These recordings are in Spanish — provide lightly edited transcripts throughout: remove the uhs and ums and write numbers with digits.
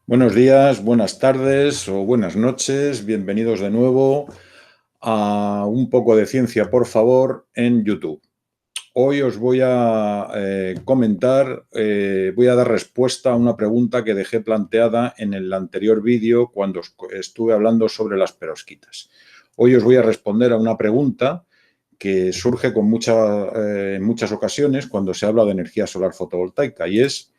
Buenos días, buenas tardes o buenas noches. Bienvenidos de nuevo a Un poco de ciencia, por favor, en YouTube. Hoy os voy a voy a dar respuesta a una pregunta que dejé planteada en el anterior vídeo cuando estuve hablando sobre las perovskitas. Hoy os voy a responder a una pregunta que surge en muchas ocasiones cuando se habla de energía solar fotovoltaica, y es: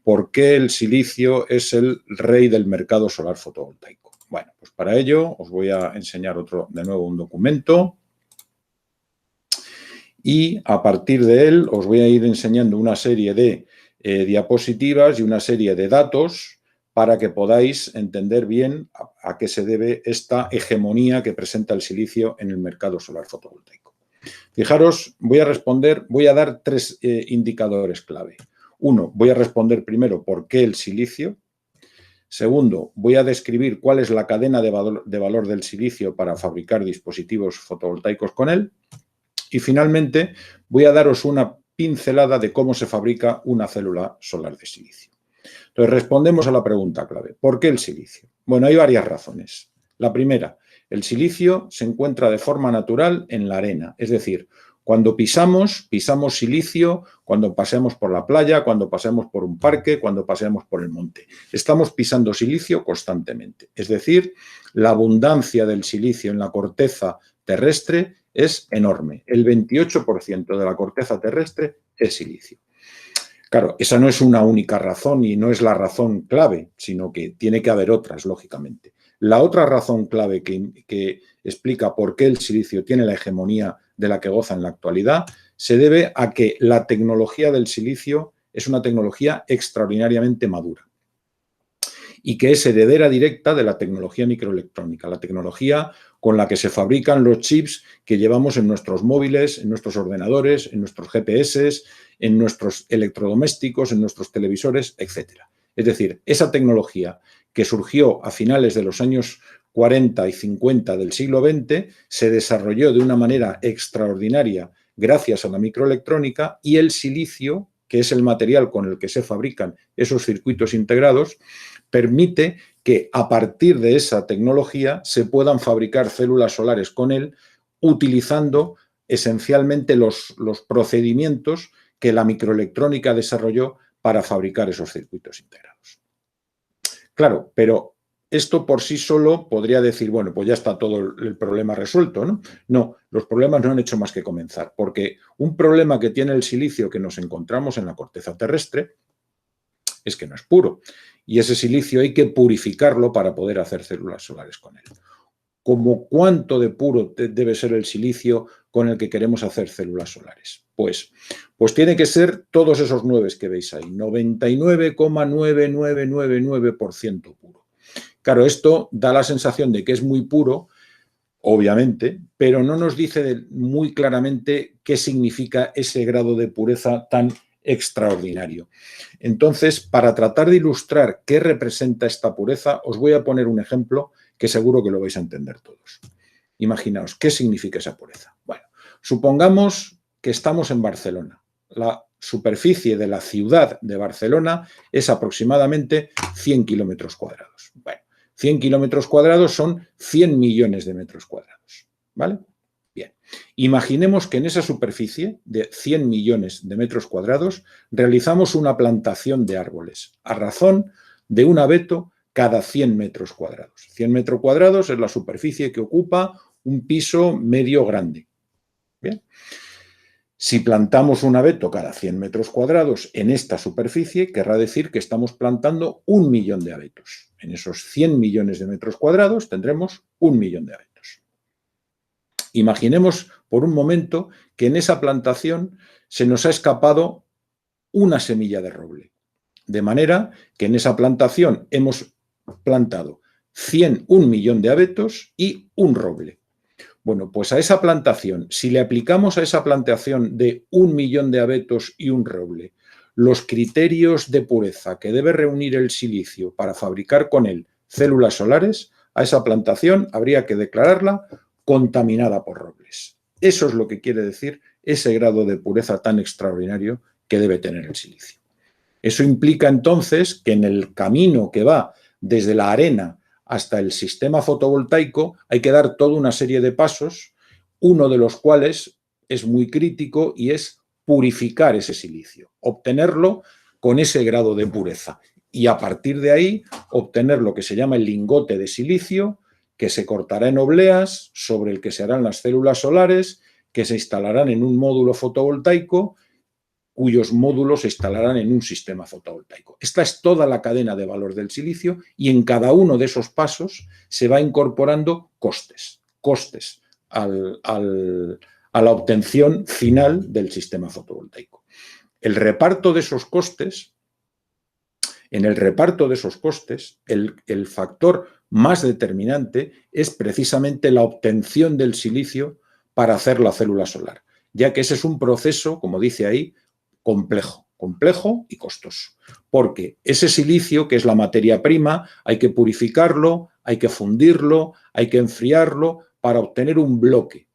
¿por qué el silicio es el rey del mercado solar fotovoltaico? Bueno, pues para ello os voy a enseñar de nuevo un documento, y a partir de él os voy a ir enseñando una serie de diapositivas y una serie de datos para que podáis entender bien a qué se debe esta hegemonía que presenta el silicio en el mercado solar fotovoltaico. Fijaros, voy a dar tres indicadores clave. Uno, voy a responder primero por qué el silicio. Segundo, voy a describir cuál es la cadena de valor del silicio para fabricar dispositivos fotovoltaicos con él. Y finalmente, voy a daros una pincelada de cómo se fabrica una célula solar de silicio. Entonces, respondemos a la pregunta clave: ¿por qué el silicio? Bueno, hay varias razones. La primera, el silicio se encuentra de forma natural en la arena, es decir, cuando pisamos silicio, cuando paseamos por la playa, cuando paseamos por un parque, cuando paseamos por el monte. Estamos pisando silicio constantemente. Es decir, la abundancia del silicio en la corteza terrestre es enorme. El 28% de la corteza terrestre es silicio. Claro, esa no es una única razón y no es la razón clave, sino que tiene que haber otras, lógicamente. La otra razón clave que explica por qué el silicio tiene la hegemonía de la que goza en la actualidad se debe a que la tecnología del silicio es una tecnología extraordinariamente madura y que es heredera directa de la tecnología microelectrónica, la tecnología con la que se fabrican los chips que llevamos en nuestros móviles, en nuestros ordenadores, en nuestros GPS, en nuestros electrodomésticos, en nuestros televisores, etc. Es decir, esa tecnología que surgió a finales de los años 40 y 50 del siglo XX se desarrolló de una manera extraordinaria gracias a la microelectrónica, y el silicio, que es el material con el que se fabrican esos circuitos integrados, permite que a partir de esa tecnología se puedan fabricar células solares con él, utilizando esencialmente los procedimientos que la microelectrónica desarrolló para fabricar esos circuitos integrados. Claro, pero esto por sí solo podría decir, bueno, pues ya está todo el problema resuelto, ¿no? No, los problemas no han hecho más que comenzar, porque un problema que tiene el silicio que nos encontramos en la corteza terrestre es que no es puro, y ese silicio hay que purificarlo para poder hacer células solares con él. ¿Cómo cuánto de puro debe ser el silicio con el que queremos hacer células solares? Pues tiene que ser todos esos 9 que veis ahí, 99,9999% puro. Claro, esto da la sensación de que es muy puro, obviamente, pero no nos dice muy claramente qué significa ese grado de pureza tan extraordinario. Entonces, para tratar de ilustrar qué representa esta pureza, os voy a poner un ejemplo que seguro que lo vais a entender todos. Imaginaos, ¿qué significa esa pureza? Bueno, supongamos que estamos en Barcelona. La superficie de la ciudad de Barcelona es aproximadamente 100 kilómetros cuadrados. Bueno, 100 kilómetros cuadrados son 100 millones de metros cuadrados, ¿vale? Bien, imaginemos que en esa superficie de 100 millones de metros cuadrados realizamos una plantación de árboles a razón de un abeto cada 100 metros cuadrados. 100 metros cuadrados es la superficie que ocupa un piso medio grande. Bien. Si plantamos un abeto cada 100 metros cuadrados en esta superficie, querrá decir que estamos plantando 1 millón de abetos. En esos 100 millones de metros cuadrados tendremos 1 millón de abetos. Imaginemos por un momento que en esa plantación se nos ha escapado una semilla de roble. De manera que en esa plantación hemos plantado 1 millón de abetos y un roble. Bueno, pues a esa plantación, si le aplicamos a esa plantación de 1 millón de abetos y un roble los criterios de pureza que debe reunir el silicio para fabricar con él células solares, a esa plantación habría que declararla contaminada por robles. Eso es lo que quiere decir ese grado de pureza tan extraordinario que debe tener el silicio. Eso implica entonces que en el camino que va desde la arena hasta el sistema fotovoltaico, hay que dar toda una serie de pasos, uno de los cuales es muy crítico y es purificar ese silicio, obtenerlo con ese grado de pureza y a partir de ahí obtener lo que se llama el lingote de silicio, que se cortará en obleas, sobre el que se harán las células solares, que se instalarán en un módulo fotovoltaico, cuyos módulos se instalarán en un sistema fotovoltaico. Esta es toda la cadena de valor del silicio y en cada uno de esos pasos se va incorporando costes a la obtención final del sistema fotovoltaico. El reparto de esos costes, en el reparto de esos costes, el factor más determinante es precisamente la obtención del silicio para hacer la célula solar, ya que ese es un proceso, como dice ahí, complejo y costoso, porque ese silicio, que es la materia prima, hay que purificarlo, hay que fundirlo, hay que enfriarlo para obtener un bloque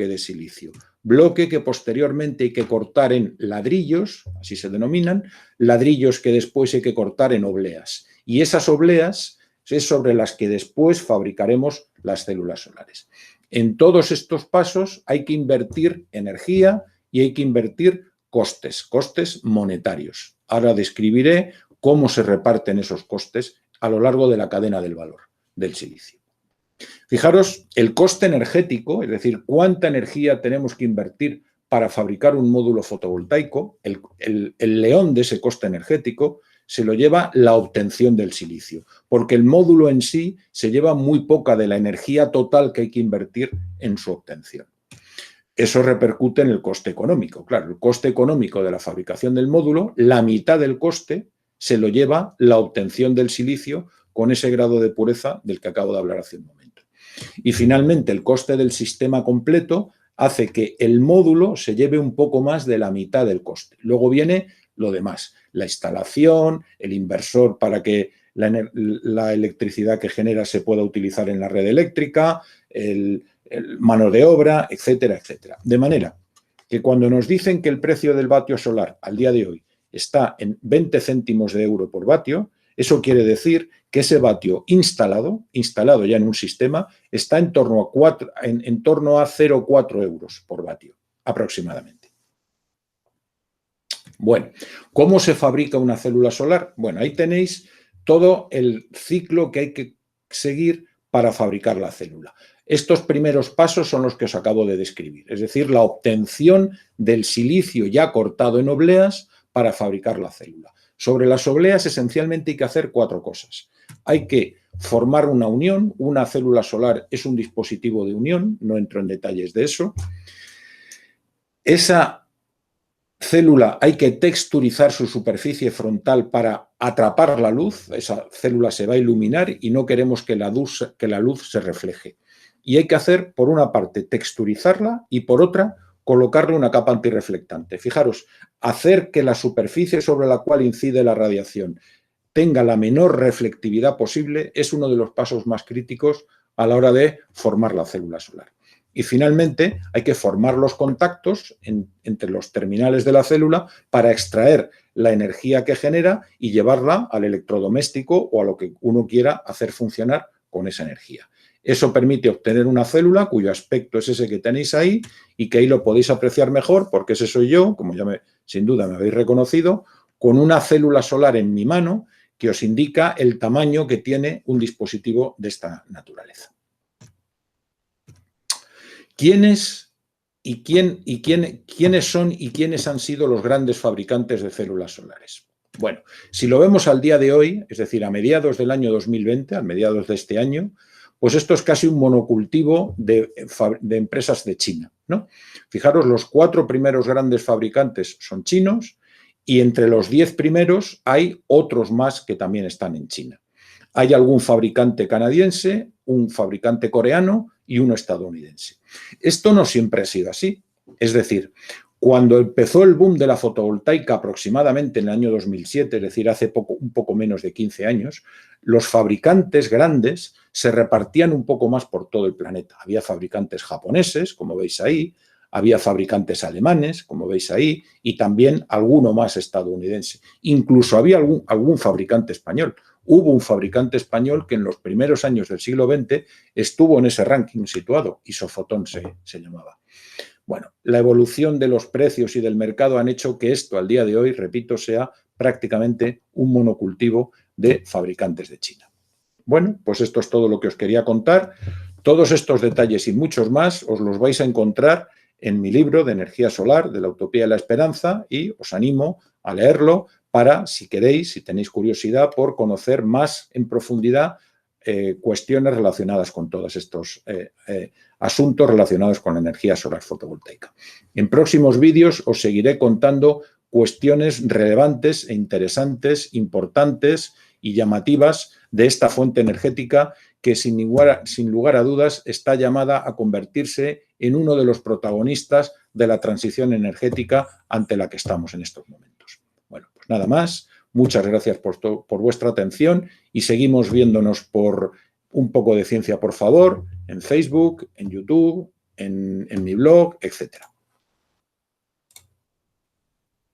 de silicio. Bloque que posteriormente hay que cortar en ladrillos, así se denominan, ladrillos que después hay que cortar en obleas. Y esas obleas es sobre las que después fabricaremos las células solares. En todos estos pasos hay que invertir energía y hay que invertir costes monetarios. Ahora describiré cómo se reparten esos costes a lo largo de la cadena del valor del silicio. Fijaros, el coste energético, es decir, cuánta energía tenemos que invertir para fabricar un módulo fotovoltaico, el león de ese coste energético se lo lleva la obtención del silicio, porque el módulo en sí se lleva muy poca de la energía total que hay que invertir en su obtención. Eso repercute en el coste económico. Claro, el coste económico de la fabricación del módulo, la mitad del coste se lo lleva la obtención del silicio con ese grado de pureza del que acabo de hablar hace un momento. Y finalmente, el coste del sistema completo hace que el módulo se lleve un poco más de la mitad del coste. Luego viene lo demás, la instalación, el inversor para que la electricidad que genera se pueda utilizar en la red eléctrica, el mano de obra, etcétera, etcétera. De manera que cuando nos dicen que el precio del vatio solar al día de hoy está en 20 céntimos de euro por vatio, eso quiere decir que ese vatio instalado ya en un sistema, está en torno a 0,4 euros por vatio, aproximadamente. Bueno, ¿cómo se fabrica una célula solar? Bueno, ahí tenéis todo el ciclo que hay que seguir para fabricar la célula. Estos primeros pasos son los que os acabo de describir, es decir, la obtención del silicio ya cortado en obleas para fabricar la célula. Sobre las obleas esencialmente hay que hacer 4 cosas. Hay que formar una unión, una célula solar es un dispositivo de unión, no entro en detalles de eso. Esa célula hay que texturizar su superficie frontal para atrapar la luz, esa célula se va a iluminar y no queremos que la luz se refleje. Y hay que hacer, por una parte, texturizarla y por otra, colocarle una capa antirreflectante. Fijaros, hacer que la superficie sobre la cual incide la radiación tenga la menor reflectividad posible es uno de los pasos más críticos a la hora de formar la célula solar. Y finalmente hay que formar los contactos entre los terminales de la célula para extraer la energía que genera y llevarla al electrodoméstico o a lo que uno quiera hacer funcionar con esa energía. Eso permite obtener una célula cuyo aspecto es ese que tenéis ahí y que ahí lo podéis apreciar mejor porque ese soy yo, como ya sin duda me habéis reconocido, con una célula solar en mi mano que os indica el tamaño que tiene un dispositivo de esta naturaleza. ¿Quiénes son y quiénes han sido los grandes fabricantes de células solares? Bueno, si lo vemos al día de hoy, es decir, a mediados del año 2020, a mediados de este año, pues esto es casi un monocultivo de empresas de China, ¿no? Fijaros, los 4 primeros grandes fabricantes son chinos y entre los 10 primeros hay otros más que también están en China. Hay algún fabricante canadiense, un fabricante coreano y uno estadounidense. Esto no siempre ha sido así. Es decir, cuando empezó el boom de la fotovoltaica aproximadamente en el año 2007, es decir, hace un poco menos de 15 años, los fabricantes grandes se repartían un poco más por todo el planeta. Había fabricantes japoneses, como veis ahí, había fabricantes alemanes, como veis ahí, y también alguno más estadounidense. Incluso había algún fabricante español. hubo un fabricante español que en los primeros años del siglo XX estuvo en ese ranking situado, Isofotón se llamaba. Bueno, la evolución de los precios y del mercado han hecho que esto al día de hoy, repito, sea prácticamente un monocultivo de fabricantes de China. Bueno, pues esto es todo lo que os quería contar. Todos estos detalles y muchos más os los vais a encontrar en mi libro de energía solar, de la utopía y la esperanza, y os animo a leerlo para, si queréis, si tenéis curiosidad, por conocer más en profundidad cuestiones relacionadas con todos estos asuntos relacionados con la energía solar fotovoltaica. En próximos vídeos os seguiré contando cuestiones relevantes e interesantes, importantes y llamativas de esta fuente energética que sin lugar a dudas está llamada a convertirse en uno de los protagonistas de la transición energética ante la que estamos en estos momentos. Bueno, pues nada más. Muchas gracias por vuestra atención y seguimos viéndonos por Un poco de ciencia, por favor, en Facebook, en YouTube, en mi blog, etcétera.